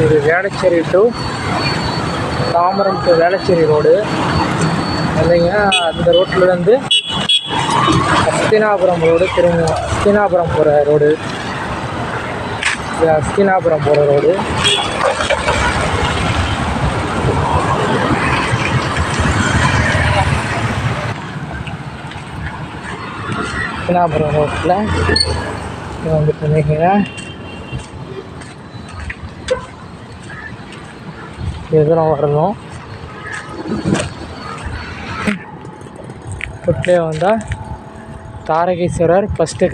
இது Velachery to Tambaram to Velachery road இல்லைங்க. அந்த ரோட்லேருந்து அஸ்தினாபுரம் ரோடு திரும்ப அஸ்தினாபுரம் போகிற ரோடு. இது அஸ்தினாபுரம் போகிற ரோடு. அஸ்தினாபுரம் ரோட்டில் வந்துட்டு இருந்தீங்கன்னா இதெல்லாம் வரணும். ரோட்லேயே வந்தால் தாரகேஸ்வரர் ஃபஸ்ட்டு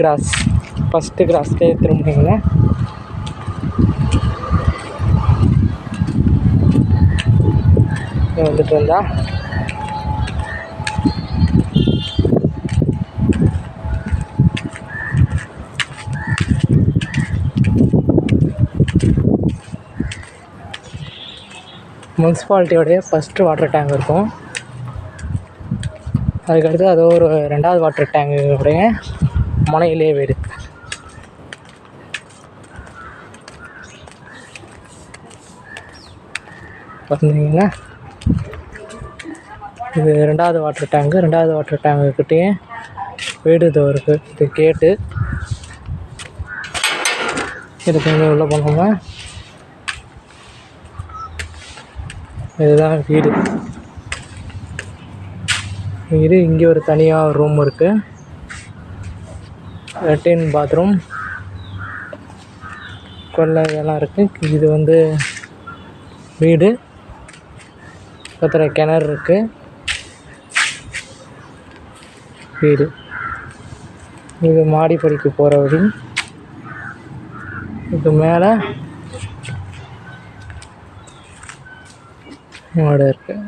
கிராஸ்லேயே திரும்பினீங்கன்னா வந்துட்டு இருந்தா முனிசிபாலிட்டியோடைய ஃபஸ்ட்டு வாட்டர் டேங்க் இருக்கும். அதுக்கடுத்து அது ஒரு 2வது வாட்டர் டேங்குடைய முனையிலே வீடு. பார்த்தீங்கன்னா இது 2வது வாட்டர் டேங்கு. 2வது வாட்டர் டேங்குக்கிட்டேயே வீடு இது இருக்குது. இது கேட்டு இதுக்கு வந்து உள்ளே போனோம்னா இதுதான் வீடு. இங்கே ஒரு தனியாக ரூம் இருக்குது. லெட்டின் பாத்ரூம் கொல்லை இதெல்லாம் இருக்குது. இது வந்து வீடு. பக்கத்தில் கிணறு இருக்குது. வீடு இது மாடிப்படிக்கு போகிற வழி. இது மேலே மாடு இருக்குது.